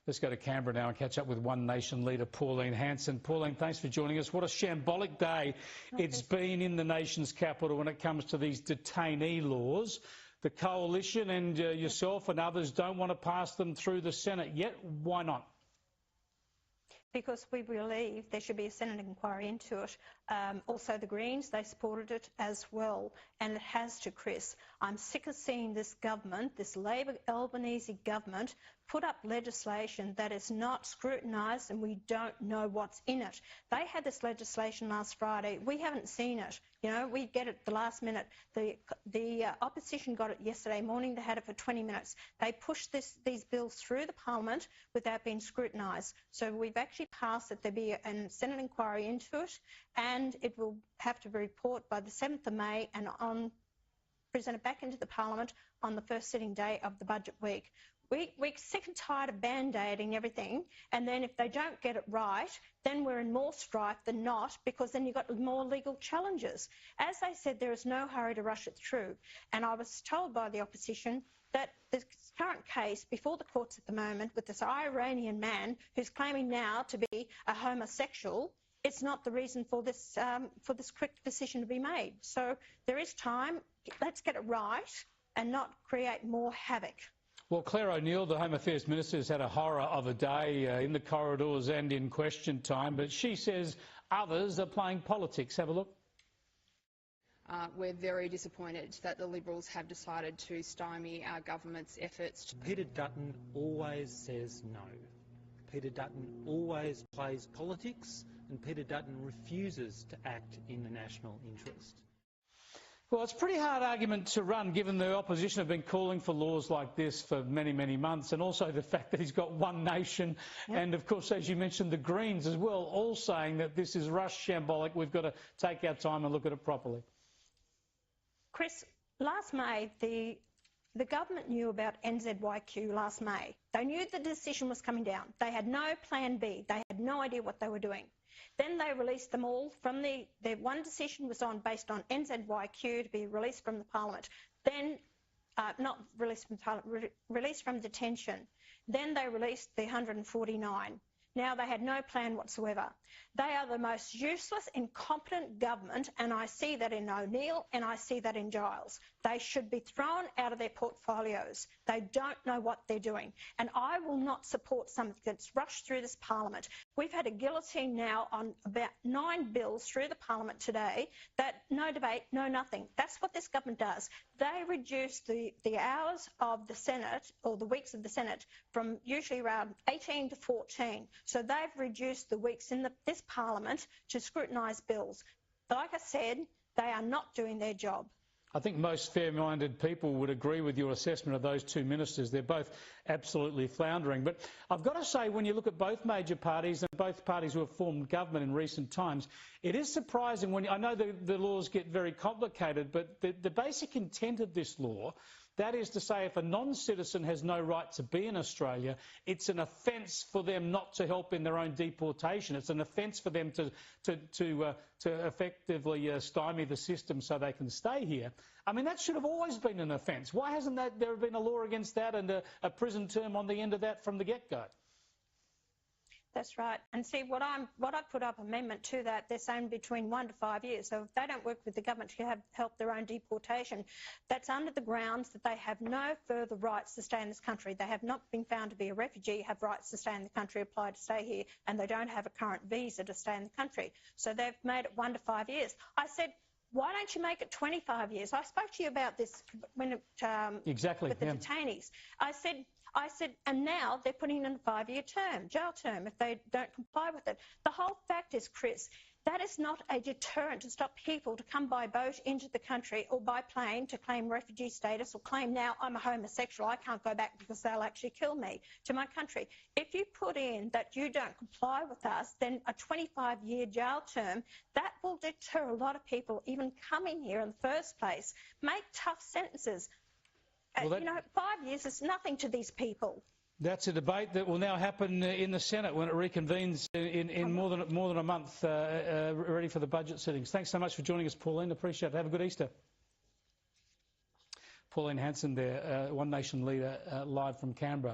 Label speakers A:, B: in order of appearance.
A: Let's go to Canberra now and catch up with One Nation leader Pauline Hanson. Pauline, thanks for joining us. What a shambolic day it's been in the nation's capital when it comes to these detainee laws. The Coalition and yourself and others don't want to pass them through the Senate yet. Why not?
B: Because we believe there should be a Senate inquiry into it. Also the Greens, they supported it as well, and it has to, Chris. I'm sick of seeing this government, this Labor Albanese government, put up legislation that is not scrutinised and we don't know what's in it. They had this legislation last Friday. We haven't seen it. You know, we get it the last minute. The opposition got it yesterday morning. They had it for 20 minutes. They pushed these bills through the Parliament without being scrutinised. So we've actually passed that there be a Senate inquiry into it, and it will have to be reported by the 7th of May and presented back into the Parliament on the first sitting day of the budget week. We're sick and tired of band-aiding everything, and then if they don't get it right, then we're in more strife than not, because then you've got more legal challenges. As they said, there is no hurry to rush it through, and I was told by the opposition that the current case before the courts at the moment with this Iranian man who's claiming now to be a homosexual, it's not the reason for this quick decision to be made. So there is time. Let's get it right and not create more havoc.
A: Well, Claire O'Neill, the Home Affairs Minister, has had a horror of a day in the corridors and in question time, but she says others are playing politics. Have a look.
C: We're very disappointed that the Liberals have decided to stymie our government's efforts.
D: Peter Dutton always says no. Peter Dutton always plays politics, and Peter Dutton refuses to act in the national interest.
A: Well, it's a pretty hard argument to run, given the opposition have been calling for laws like this for many, many months, and also the fact that he's got One Nation and, of course, as you mentioned, the Greens as well, all saying that this is rushed, shambolic, we've got to take our time and look at it properly.
B: Chris, last May, the government knew about NZYQ last May. They knew the decision was coming down. They had no plan B. They had no idea what they were doing. Then they released them all from their one decision was based on NZYQ to be released from the Parliament. Then, not released from Parliament, released from detention. Then they released the 149. Now they had no plan whatsoever. They are the most useless, incompetent government, and I see that in O'Neill and I see that in Giles. They should be thrown out of their portfolios. They don't know what they're doing. And I will not support something that's rushed through this Parliament. We've had a guillotine now on about 9 bills through the Parliament today that no debate, no nothing. That's what this government does. They reduce the hours of the Senate, or the weeks of the Senate, from usually around 18 to 14. So they've reduced the weeks in this Parliament to scrutinise bills. Like I said, they are not doing their job.
A: I think most fair-minded people would agree with your assessment of those two ministers. They're both absolutely floundering. But I've got to say, when you look at both major parties and both parties who have formed government in recent times, it is surprising when I know the laws get very complicated, but the basic intent of this law, that is to say, if a non-citizen has no right to be in Australia, it's an offence for them not to help in their own deportation. It's an offence for them to effectively stymie the system so they can stay here. I mean, that should have always been an offence. Why hasn't there been a law against that and a prison term on the end of that from the get-go?
B: That's right. And see, what I put up amendment to that, they're saying between 1 to 5 years. So if they don't work with the government to help their own deportation, that's under the grounds that they have no further rights to stay in this country. They have not been found to be a refugee, have rights to stay in the country, apply to stay here, and they don't have a current visa to stay in the country. So they've made it 1 to 5 years. I said, why don't you make it 25 years? I spoke to you about this when with the detainees. I said, and now they're putting in a 5-year term, jail term, if they don't comply with it. The whole fact is, Chris, that is not a deterrent to stop people to come by boat into the country or by plane to claim refugee status or claim now I'm a homosexual, I can't go back because they'll actually kill me to my country. If you put in that you don't comply with us, then a 25-year jail term, that will deter a lot of people even coming here in the first place. Make tough sentences. Well, 5 years is nothing to these people.
A: That's a debate that will now happen in the Senate when it reconvenes in more than a month, ready for the budget sittings. Thanks so much for joining us, Pauline. Appreciate it. Have a good Easter. Pauline Hanson there, One Nation leader, live from Canberra.